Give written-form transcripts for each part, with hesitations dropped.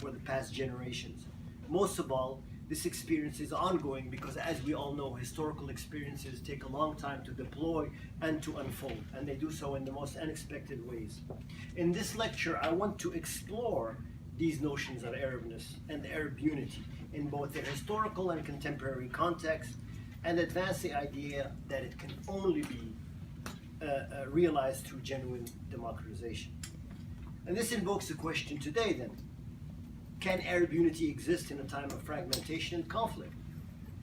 for the past generations. Most of all, this experience is ongoing because, as we all know, historical experiences take a long time to deploy and to unfold, and they do so in the most unexpected ways. In this lecture, I want to explore these notions of Arabness and Arab unity in both their historical and contemporary context, and advance the idea that it can only be realized through genuine democratization. And this invokes the question today then, can Arab unity exist in a time of fragmentation and conflict?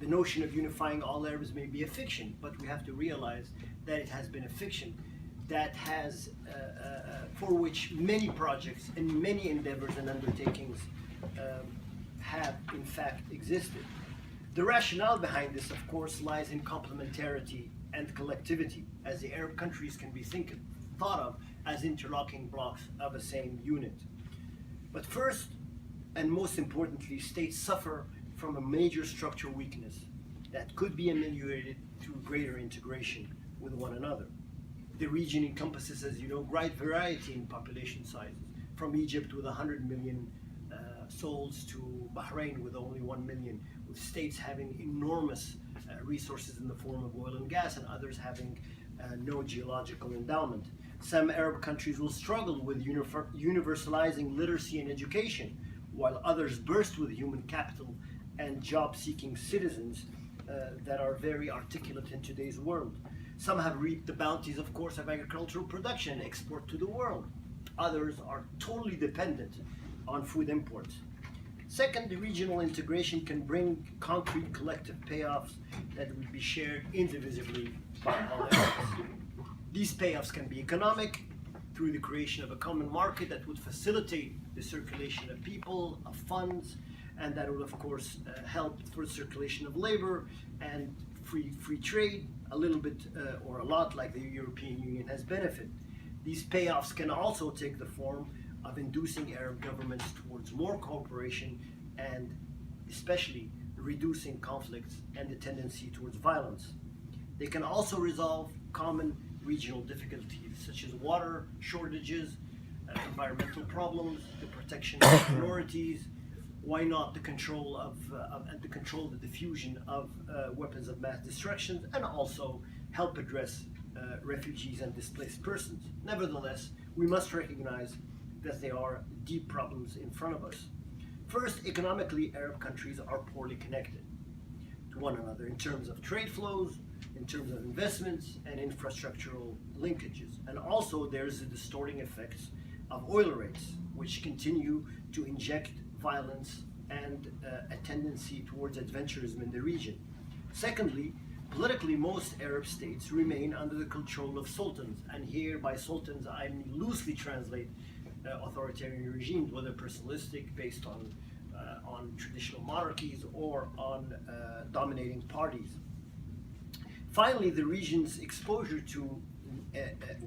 The notion of unifying all Arabs may be a fiction, but we have to realize that it has been a fiction that has, for which many projects and many endeavors and undertakings have in fact existed. The rationale behind this, of course, lies in complementarity and collectivity, as the Arab countries can be thought of as interlocking blocks of a same unit. But first, and most importantly, states suffer from a major structural weakness that could be ameliorated through greater integration with one another. The region encompasses, as you know, great variety in population sizes, from Egypt with 100 million souls to Bahrain with only 1 million, with states having enormous resources in the form of oil and gas and others having no geological endowment. Some Arab countries will struggle with universalizing literacy and education, while others burst with human capital and job-seeking citizens that are very articulate in today's world. Some have reaped the bounties, of course, of agricultural production and export to the world. Others are totally dependent on food imports. Second, the regional integration can bring concrete collective payoffs that will be shared indivisibly by all Arabs. These payoffs can be economic, through the creation of a common market that would facilitate the circulation of people, of funds, and that would, of course, help for the circulation of labor and free trade, a little bit or a lot like the European Union has benefited. These payoffs can also take the form of inducing Arab governments towards more cooperation and especially reducing conflicts and the tendency towards violence. They can also resolve common regional difficulties such as water shortages, environmental problems, the protection of minorities, why not the control of the diffusion of weapons of mass destruction, and also help address refugees and displaced persons. Nevertheless, we must recognize that there are deep problems in front of us. First, economically, Arab countries are poorly connected to one another in terms of trade flows, in terms of investments and infrastructural linkages. And also there's the distorting effects of oil rates, which continue to inject violence and a tendency towards adventurism in the region. Secondly, politically, most Arab states remain under the control of sultans, and here by sultans I loosely translate authoritarian regimes, whether personalistic, based on traditional monarchies, or on dominating parties. Finally, the region's exposure to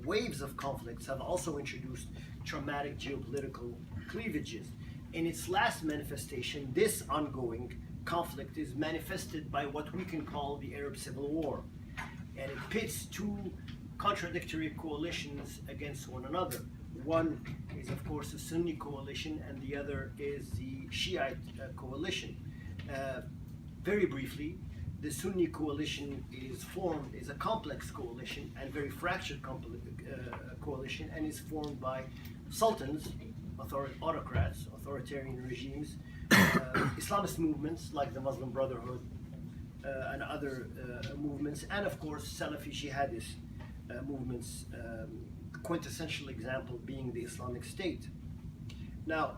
waves of conflicts have also introduced traumatic geopolitical cleavages. In its last manifestation, this ongoing conflict is manifested by what we can call the Arab Civil War, and it pits two contradictory coalitions against one another. One is, of course, the Sunni Coalition, and the other is the Shiite coalition. Very briefly, the Sunni Coalition is a complex coalition and very fractured coalition, and is formed by sultans, autocrats, authoritarian regimes, Islamist movements like the Muslim Brotherhood and other movements, and of course Salafi jihadist movements, quintessential example being the Islamic State. Now,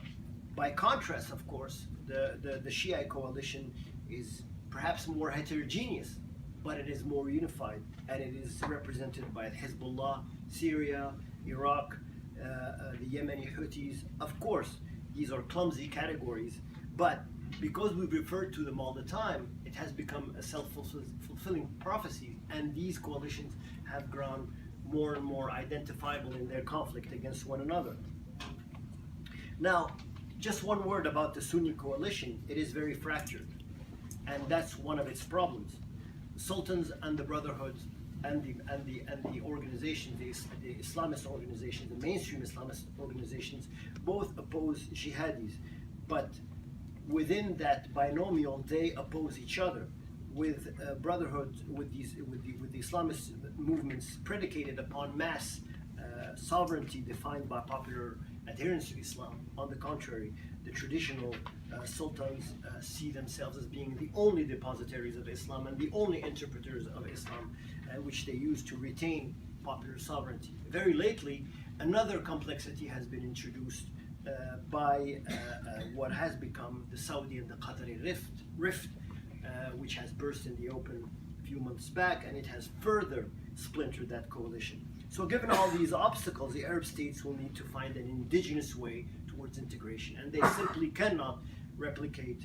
by contrast, of course, the Shiite coalition is perhaps more heterogeneous, but it is more unified, and it is represented by Hezbollah, Syria, Iraq, the Yemeni Houthis. Of course, these are clumsy categories, but because we refer to them all the time, it has become a self-fulfilling prophecy, and these coalitions have grown more and more identifiable in their conflict against one another. Now, just one word about the Sunni coalition. It is very fractured, and that's one of its problems. The sultans and the brotherhoods and the organizations, the Islamist organizations, the mainstream Islamist organizations, both oppose jihadis. but within that binomial, they oppose each other. With brotherhood, with the Islamist movements predicated upon mass sovereignty defined by popular adherence to Islam. On the contrary, the traditional sultans see themselves as being the only depositaries of Islam and the only interpreters of Islam, which they use to retain popular sovereignty. Very lately, another complexity has been introduced by what has become the Saudi and the Qatari rift, which has burst in the open a few months back, and it has further splintered that coalition. So given all these obstacles, the Arab states will need to find an indigenous way towards integration, and they simply cannot replicate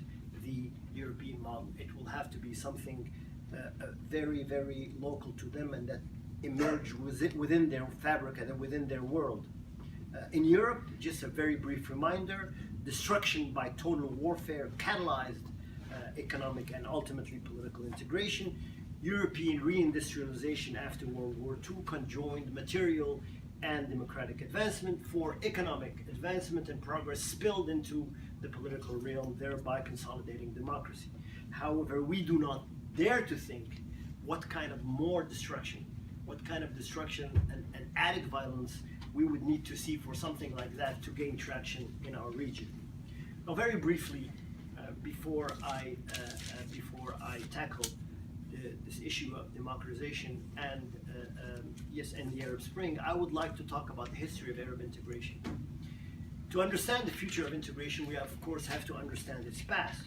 the European model. It will have to be something very, very local to them, and that emerge within their fabric and within their world. In Europe, just a very brief reminder, destruction by total warfare catalyzed economic and ultimately political integration. European reindustrialization after World War II conjoined material and democratic advancement for economic advancement and progress spilled into the political realm, thereby consolidating democracy. However, we do not dare to think what kind of more destruction, what kind of destruction and added violence we would need to see for something like that to gain traction in our region. Now, very briefly, before I tackle this issue of democratization and the Arab Spring, I would like to talk about the history of Arab integration. To understand the future of integration, we of course have to understand its past.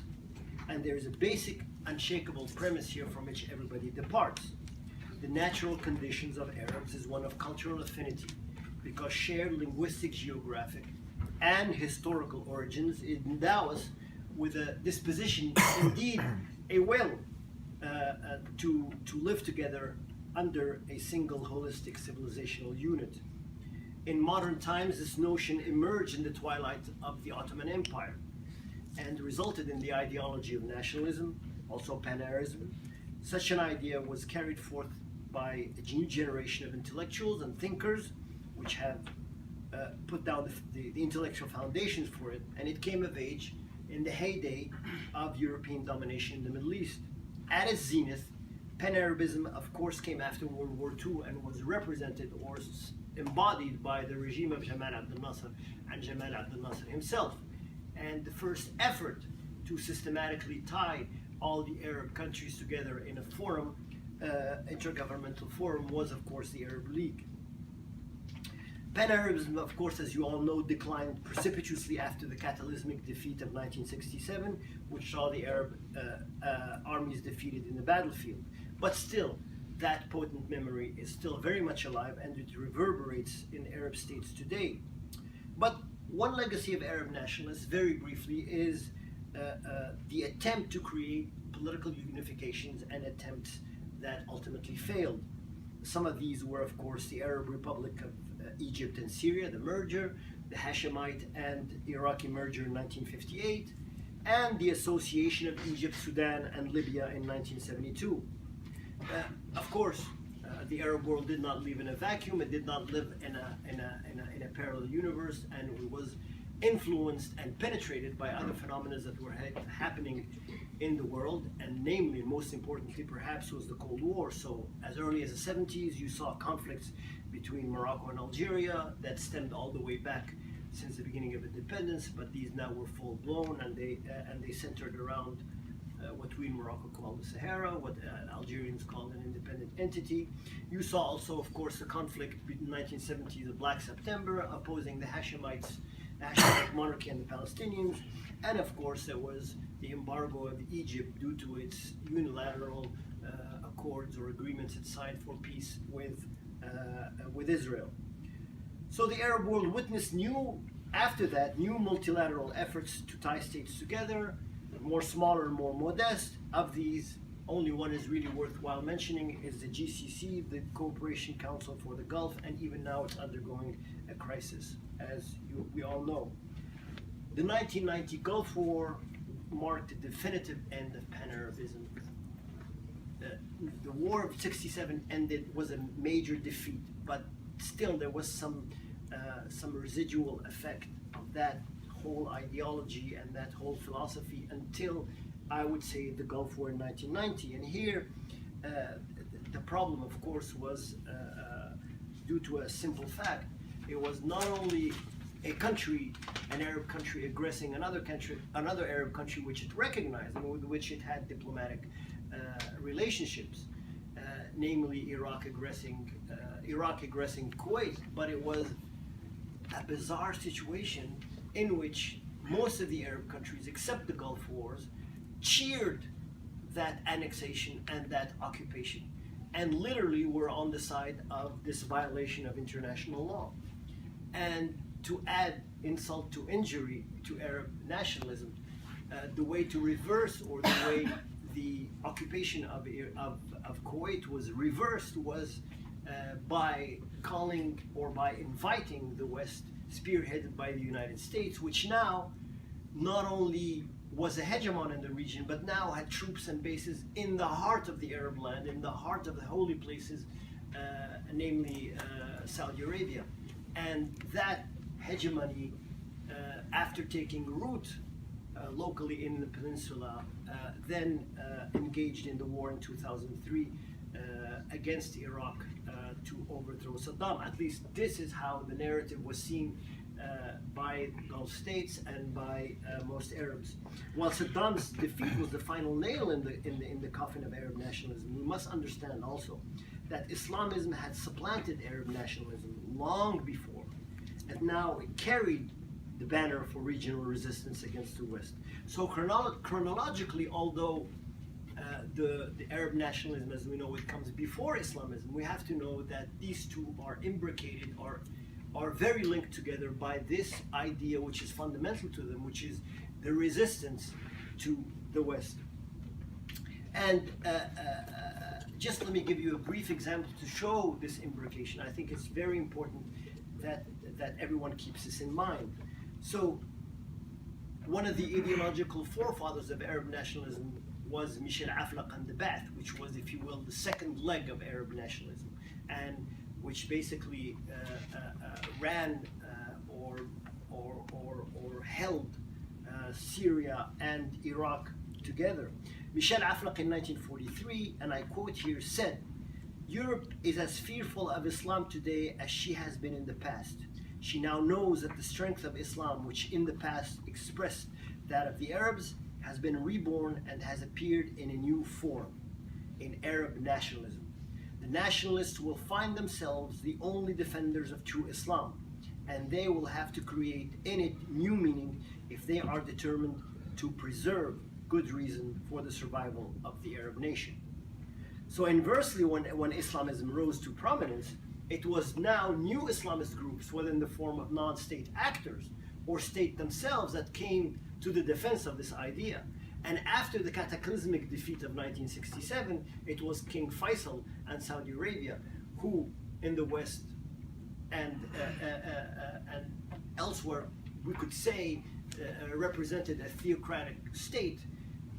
And there is a basic, unshakable premise here from which everybody departs. The natural conditions of Arabs is one of cultural affinity, because shared linguistic, geographic, and historical origins endow us with a disposition, indeed a will, to live together under a single holistic civilizational unit. In modern times, this notion emerged in the twilight of the Ottoman Empire and resulted in the ideology of nationalism, also pan-Arabism. Such an idea was carried forth by a new generation of intellectuals and thinkers, which have put down the intellectual foundations for it, and it came of age in the heyday of European domination in the Middle East. At its zenith, pan-Arabism, of course, came after World War II and was represented or embodied by the regime of Jamal Abdel Nasser and Jamal Abdel Nasser himself. And the first effort to systematically tie all the Arab countries together in a forum, intergovernmental forum, was of course the Arab League. Pan-Arabism, of course, as you all know, declined precipitously after the cataclysmic defeat of 1967, which saw the Arab armies defeated in the battlefield. But still, that potent memory is still very much alive, and it reverberates in Arab states today. But one legacy of Arab nationalists, very briefly, is the attempt to create political unifications and attempts that ultimately failed. Some of these were, of course, the Arab Republic of Egypt and Syria, the merger, the Hashemite and Iraqi merger in 1958, and the association of Egypt, Sudan, and Libya in 1972. Of course, the Arab world did not live in a vacuum. It did not live in a parallel universe, and it was influenced and penetrated by other phenomena that were happening in the world, and namely, and most importantly, perhaps, was the Cold War. So as early as the 70s, you saw conflicts between Morocco and Algeria that stemmed all the way back since the beginning of independence, but these now were full-blown, and they centered around what we in Morocco call the Sahara, what Algerians call an independent entity. You saw also, of course, the conflict in the 1970s, the Black September, opposing the Hashemites, the Hashemite monarchy, and the Palestinians. And of course, there was the embargo of Egypt due to its unilateral accords or agreements it signed for peace with Israel. So the Arab world witnessed after that, new multilateral efforts to tie states together, more smaller, more modest. Of these, only one is really worthwhile mentioning is the GCC, the Cooperation Council for the Gulf, and even now it's undergoing a crisis, as we all know. The 1990 Gulf War marked the definitive end of Pan-Arabism. The War of '67 was a major defeat, but still there was some residual effect of that whole ideology and that whole philosophy until, I would say, the Gulf War in 1990. And here, the problem, of course, was due to a simple fact. It was not only a country, an Arab country, aggressing another Arab country, which it recognized and with which it had diplomatic relationships, namely Iraq aggressing Kuwait, but it was a bizarre situation in which most of the Arab countries, except the Gulf Wars, cheered that annexation and that occupation, and literally were on the side of this violation of international law. And to add insult to injury to Arab nationalism, the way to reverse, or the way the occupation of Kuwait was reversed, was by calling or by inviting the West, spearheaded by the United States, which now not only was a hegemon in the region, but now had troops and bases in the heart of the Arab land, in the heart of the holy places, namely Saudi Arabia. And that hegemony, after taking root locally in the peninsula, then engaged in the war in 2003 against Iraq to overthrow Saddam. At least this is how the narrative was seen by Gulf states and by most Arabs. While Saddam's defeat was the final nail in the coffin of Arab nationalism, we must understand also that Islamism had supplanted Arab nationalism long before, and now it carried the banner for regional resistance against the West. So chronologically, although the Arab nationalism, as we know it, comes before Islamism, we have to know that these two are imbricated, are very linked together by this idea which is fundamental to them, which is the resistance to the West. And just let me give you a brief example to show this imbrication. I think it's very important that everyone keeps this in mind. So, one of the ideological forefathers of Arab nationalism was Michel Aflaq and the Ba'ath, which was, if you will, the second leg of Arab nationalism, and which basically ran or held Syria and Iraq together. Michel Aflaq in 1943, and I quote here, said, "Europe is as fearful of Islam today as she has been in the past. She now knows that the strength of Islam, which in the past expressed that of the Arabs, has been reborn and has appeared in a new form, in Arab nationalism. The nationalists will find themselves the only defenders of true Islam, and they will have to create in it new meaning if they are determined to preserve good reason for the survival of the Arab nation." So inversely, when Islamism rose to prominence, it was now new Islamist groups, whether in the form of non-state actors or state themselves, that came to the defense of this idea. And after the cataclysmic defeat of 1967, it was King Faisal and Saudi Arabia who, in the West and elsewhere, we could say, represented a theocratic state,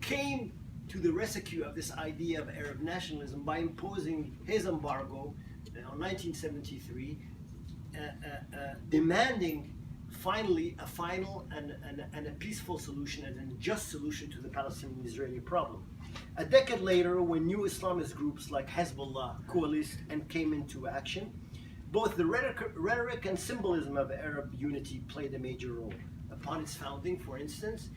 came to the rescue of this idea of Arab nationalism by imposing his embargo in 1973, demanding finally a final and a peaceful solution and a just solution to the Palestinian-Israeli problem. A decade later, when new Islamist groups like Hezbollah coalesced and came into action, both the rhetoric and symbolism of Arab unity played a major role. Upon its founding, for instance,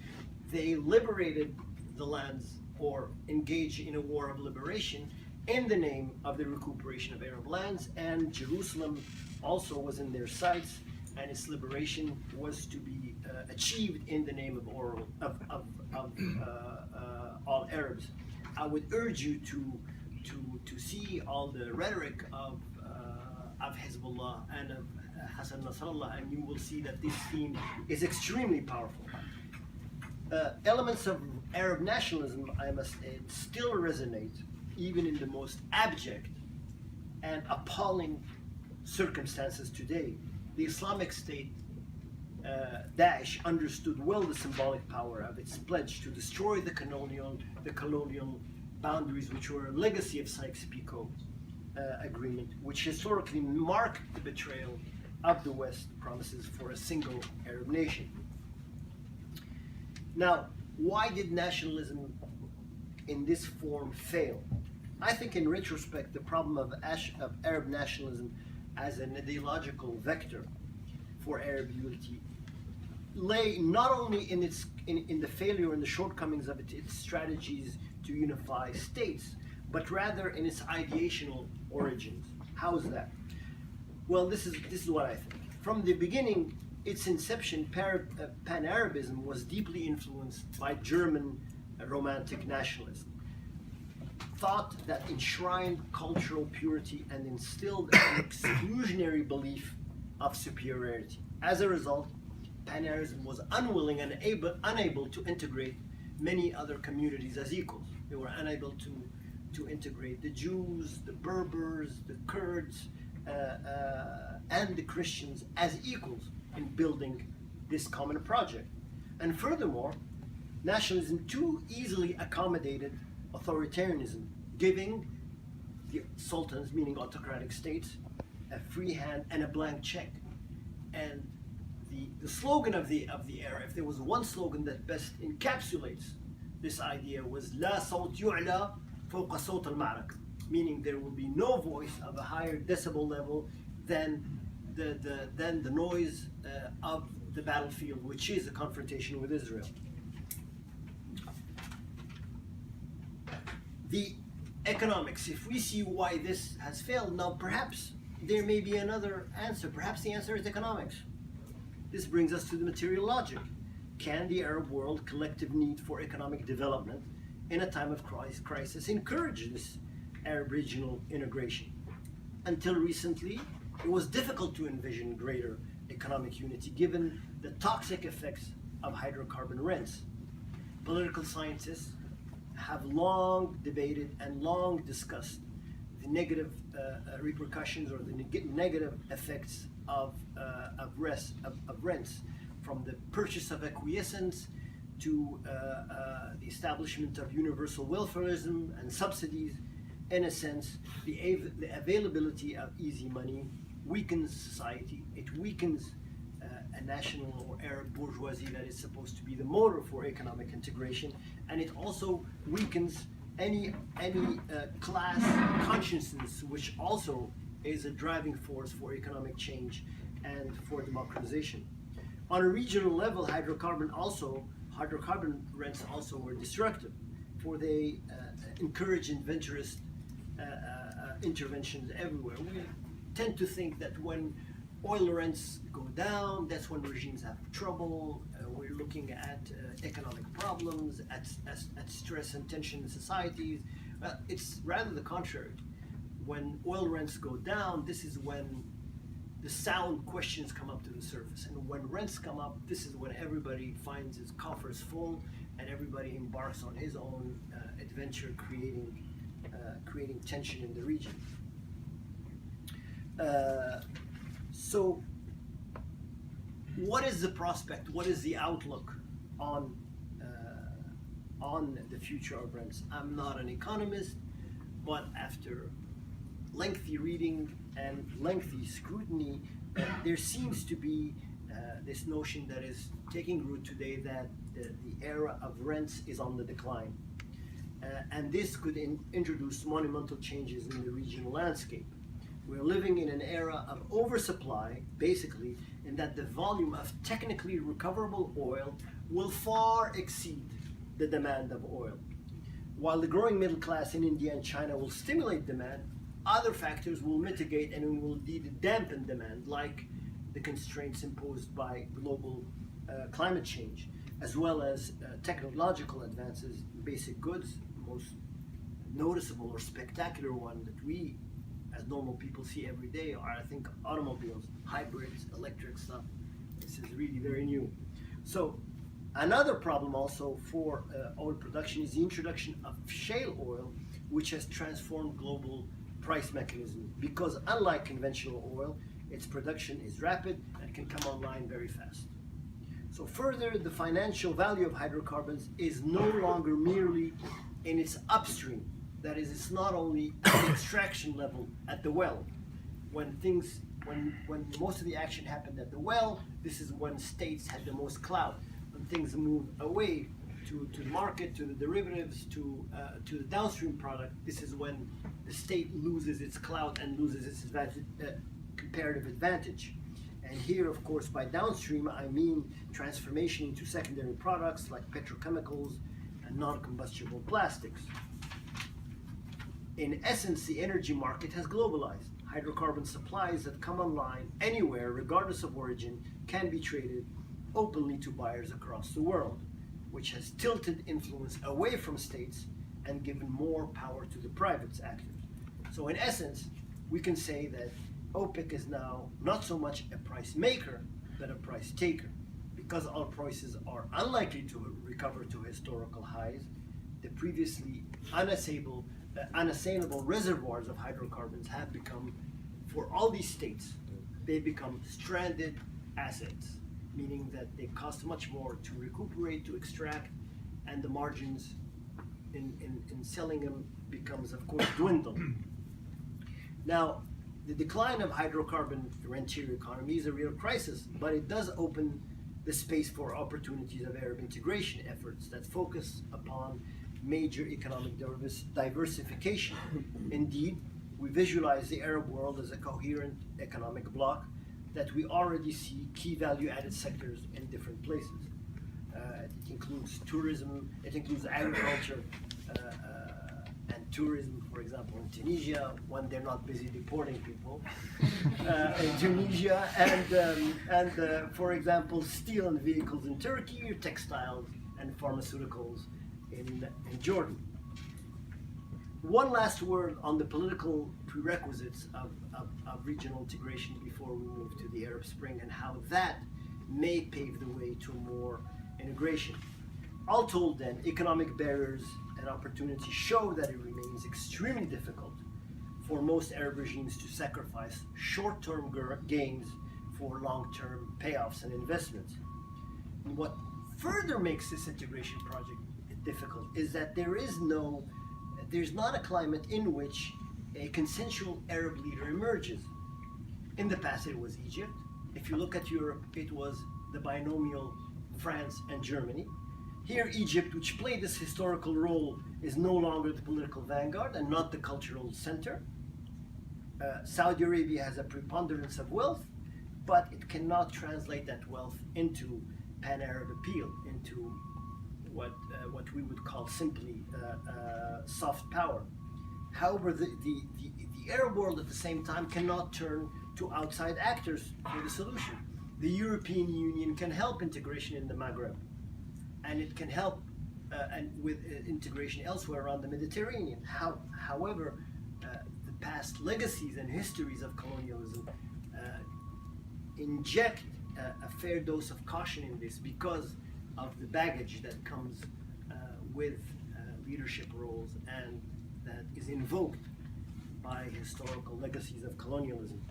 they liberated the lands or engaged in a war of liberation in the name of the recuperation of Arab lands, and Jerusalem also was in their sights, and its liberation was to be achieved in the name of all Arabs. I would urge you to see all the rhetoric of Hezbollah and of Hassan Nasrallah, and you will see that this theme is extremely powerful. Elements of Arab nationalism, I must add, still resonate even in the most abject and appalling circumstances today. The Islamic State, Daesh, understood well the symbolic power of its pledge to destroy the colonial boundaries, which were a legacy of Sykes-Picot agreement, which historically marked the betrayal of the West promises for a single Arab nation. Now, why did nationalism in this form fail? I think in retrospect, the problem of Arab nationalism as an ideological vector for Arab unity lay not only in the failure and the shortcomings of its strategies to unify states, but rather in its ideational origins. How's that? Well, this is what I think. From the beginning, its inception, Pan-Arabism was deeply influenced by German Romantic nationalism. Thought that enshrined cultural purity and instilled an exclusionary belief of superiority. As a result, Pan-Arabism was unwilling and unable to integrate many other communities as equals. They were unable to integrate the Jews, the Berbers, the Kurds, and the Christians as equals in building this common project. And furthermore, nationalism too easily accommodated authoritarianism, giving the sultans, meaning autocratic states, a free hand and a blank check. And the slogan of the era, if there was one slogan that best encapsulates this idea, was لا صوت يعلى فوق صوت المعركة, meaning there will be no voice of a higher decibel level than the noise of the battlefield, which is a confrontation with Israel. The economics, if we see why this has failed, now perhaps there may be another answer. Perhaps the answer is economics. This brings us to the material logic. Can the Arab world collective need for economic development in a time of crisis encourage this Arab regional integration? Until recently, it was difficult to envision greater economic unity given the toxic effects of hydrocarbon rents. Political scientists have long debated and long discussed the negative repercussions or the negative effects of rents, from the purchase of acquiescence to the establishment of universal welfarism and subsidies. In a sense, the availability of easy money weakens society. It weakens a national or Arab bourgeoisie that is supposed to be the motor for economic integration, and it also weakens any class consciousness, which also is a driving force for economic change and for democratization. On a regional level, hydrocarbon rents also were destructive, for they encourage adventurous interventions everywhere. We tend to think that when oil rents go down, that's when regimes have trouble. We're looking at economic problems, at stress and tension in societies. It's rather the contrary. When oil rents go down, this is when the sound questions come up to the surface. And when rents come up, this is when everybody finds his coffers full and everybody embarks on his own adventure, creating tension in the region. So what is the prospect? What is the outlook on the future of rents? I'm not an economist, but after lengthy reading and lengthy scrutiny, there seems to be this notion that is taking root today that the era of rents is on the decline. And this could introduce monumental changes in the regional landscape. We're living in an era of oversupply, basically, in that the volume of technically recoverable oil will far exceed the demand of oil. While the growing middle class in India and China will stimulate demand, other factors will mitigate and will indeed dampen demand, like the constraints imposed by global climate change, as well as technological advances in basic goods. The most noticeable or spectacular one that we as normal people see every day are, I think, automobiles, hybrids, electric stuff. This is really very new. So another problem also for oil production is the introduction of shale oil, which has transformed global price mechanisms, because unlike conventional oil, its production is rapid and can come online very fast. So further, the financial value of hydrocarbons is no longer merely in its upstream. That is, it's not only at the extraction level at the well. When most of the action happened at the well, this is when states had the most clout. things move away to the market, to the derivatives, to the downstream product, this is when the state loses its clout and loses its comparative advantage. And here, of course, by downstream, I mean transformation into secondary products like petrochemicals and non-combustible plastics. In essence, the energy market has globalized. Hydrocarbon supplies that come online anywhere, regardless of origin, can be traded openly to buyers across the world, which has tilted influence away from states and given more power to the private actors. So in essence, we can say that OPEC is now not so much a price maker, but a price taker. Because oil prices are unlikely to recover to historical highs, the previously unassailable reservoirs of hydrocarbons have become, for all these states, they become stranded assets, meaning that they cost much more to recuperate, to extract, and the margins in selling them becomes, of course, dwindle. Now, the decline of hydrocarbon rentier economy is a real crisis, but it does open the space for opportunities of Arab integration efforts that focus upon major economic diversification. Indeed, we visualize the Arab world as a coherent economic bloc that we already see key value-added sectors in different places. It includes tourism, it includes agriculture, and tourism, for example, in Tunisia, when they're not busy deporting people. In Tunisia, and for example, steel and vehicles in Turkey, or textiles and pharmaceuticals in Jordan. One last word on the political prerequisites of regional integration before we move to the Arab Spring and how that may pave the way to more integration. All told then, economic barriers and opportunities show that it remains extremely difficult for most Arab regimes to sacrifice short-term gains for long-term payoffs and investments. And what further makes this integration project difficult is that there's not a climate in which a consensual Arab leader emerges. In the past, it was Egypt. If you look at Europe, it was the binomial France and Germany. Here, Egypt, which played this historical role, is no longer the political vanguard and not the cultural center. Saudi Arabia has a preponderance of wealth, but it cannot translate that wealth into pan-Arab appeal, into what we would call simply soft power. However, the Arab world at the same time cannot turn to outside actors for the solution. The European Union can help integration in the Maghreb, and it can help with integration elsewhere around the Mediterranean. However, the past legacies and histories of colonialism inject a fair dose of caution in this because of the baggage that comes with leadership roles and that is invoked by historical legacies of colonialism.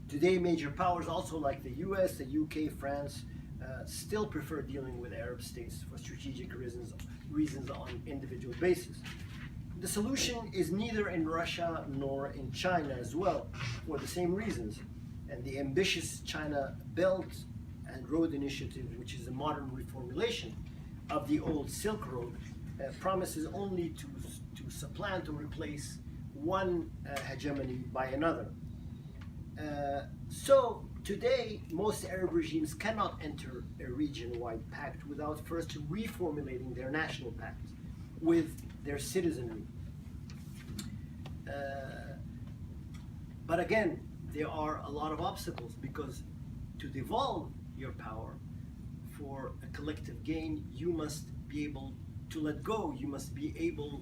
Today, major powers also like the US, the UK, France, still prefer dealing with Arab states for strategic reasons on individual basis. The solution is neither in Russia nor in China as well, for the same reasons. And the ambitious China Belt and Road Initiative, which is a modern reformulation of the old Silk Road, promises only to supplant or replace one hegemony by another. So today, most Arab regimes cannot enter a region-wide pact without first reformulating their national pacts with their citizenry. But again, there are a lot of obstacles because to devolve your power for a collective gain, you must be able to let go. You must be able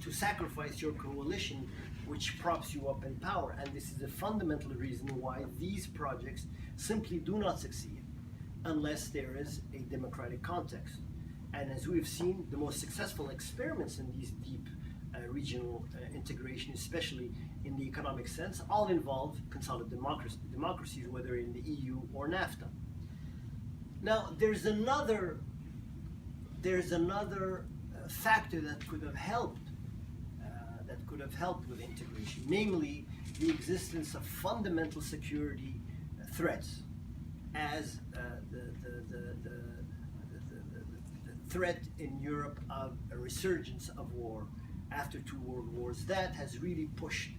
to sacrifice your coalition, which props you up in power. And this is a fundamental reason why these projects simply do not succeed unless there is a democratic context. And as we've seen, the most successful experiments in these deep regional integration, especially in the economic sense, all involve consolidated democracies, whether in the EU or NAFTA. Now, there's another factor that could have helped with integration, namely the existence of fundamental security threats, as threat in Europe of a resurgence of war after two world wars. That has really pushed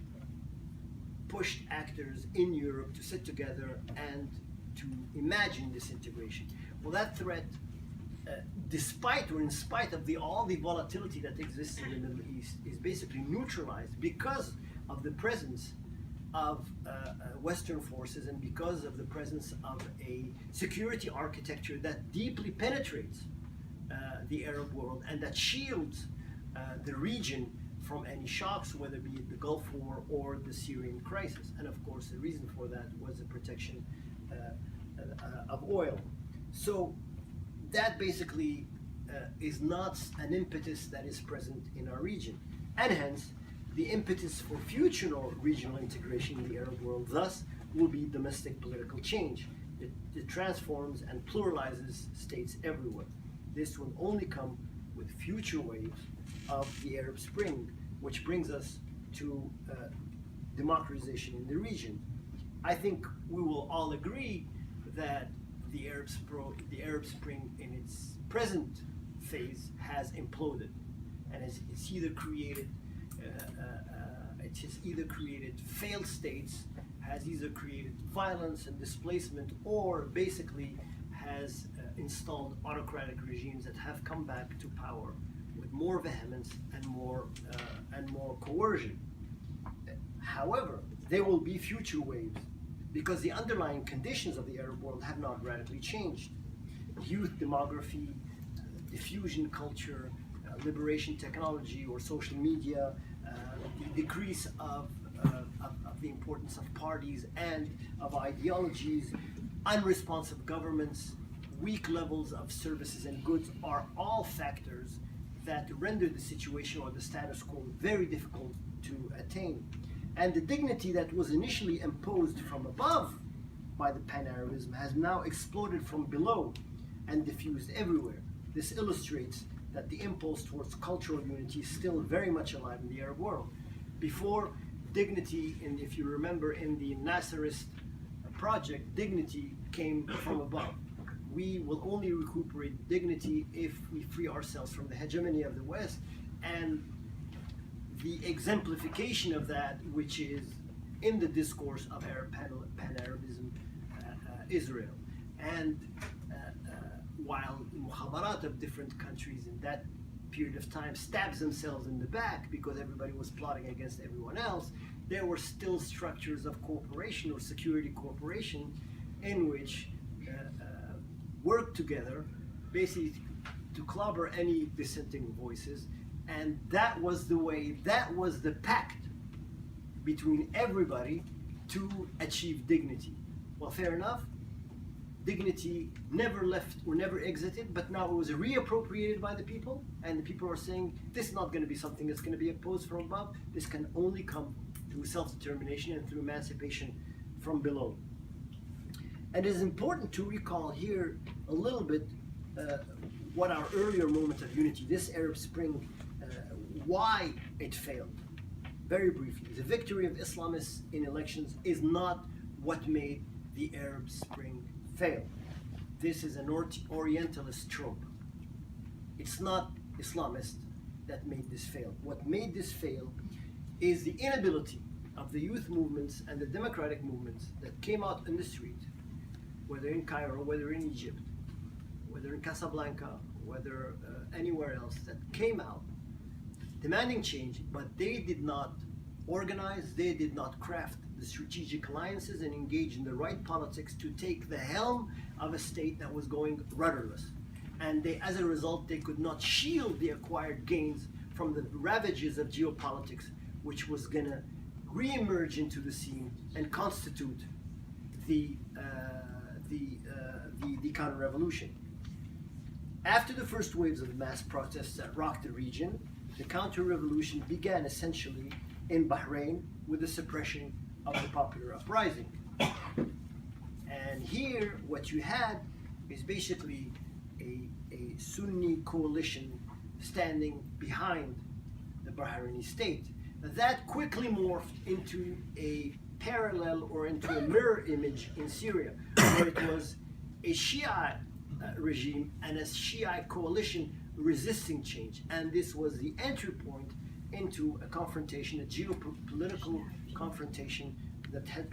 actors in Europe to sit together and to imagine this integration. Well, that threat, despite or in spite of all the volatility that exists in the Middle East, is basically neutralized because of the presence of Western forces and because of the presence of a security architecture that deeply penetrates the Arab world and that shields the region from any shocks, whether it be the Gulf War or the Syrian crisis. And of course, the reason for that was the protection of oil. So that basically is not an impetus that is present in our region. And hence, the impetus for future regional integration in the Arab world thus will be domestic political change. It transforms and pluralizes states everywhere. This will only come with future waves of the Arab Spring, which brings us to democratization in the region. I think we will all agree that the Arab Spring in its present phase has imploded, and it's either created failed states, has either created violence and displacement, or basically has installed autocratic regimes that have come back to power with more vehemence and more coercion. However, there will be future waves because the underlying conditions of the Arab world have not radically changed. Youth demography, diffusion culture, liberation technology or social media, the decrease of the importance of parties and of ideologies, unresponsive governments, weak levels of services and goods are all factors that render the situation or the status quo very difficult to attain. And the dignity that was initially imposed from above by the Pan-Arabism has now exploded from below and diffused everywhere. This illustrates that the impulse towards cultural unity is still very much alive in the Arab world. Before, dignity, and if you remember in the Nasserist project, dignity came from above. We will only recuperate dignity if we free ourselves from the hegemony of the West, and the exemplification of that, which is in the discourse of Pan-Arabism, Israel. And while mukhabarat of different countries in that period of time stabs themselves in the back because everybody was plotting against everyone else, there were still structures of cooperation or security cooperation in which worked together basically to clobber any dissenting voices. And that was the way, that was the pact between everybody to achieve dignity. Well, fair enough. Dignity never left or never exited, but now it was reappropriated by the people, and the people are saying this is not going to be something that's going to be imposed from above. This can only come through self-determination and through emancipation from below. And it is important to recall here a little bit what our earlier moment of unity, this Arab Spring, why it failed. Very briefly, the victory of Islamists in elections is not what made the Arab Spring fail. This is an Orientalist trope. It's not Islamists that made this fail. What made this fail is the inability of the youth movements and the democratic movements that came out in the street, whether in Cairo, whether in Egypt, whether in Casablanca, whether anywhere else, that came out demanding change, but they did not organize, they did not craft the strategic alliances and engage in the right politics to take the helm of a state that was going rudderless. And they, as a result, they could not shield the acquired gains from the ravages of geopolitics, which was going to re-emerge into the scene and constitute the counter-revolution. After the first waves of mass protests that rocked the region, the counter-revolution began essentially in Bahrain with the suppression of the popular uprising. And here, what you had is basically a Sunni coalition standing behind the Bahraini state. That quickly morphed into a parallel or into a mirror image in Syria, where it was a Shia regime and a Shia coalition resisting change. And this was the entry point into a confrontation, a geopolitical confrontation that had become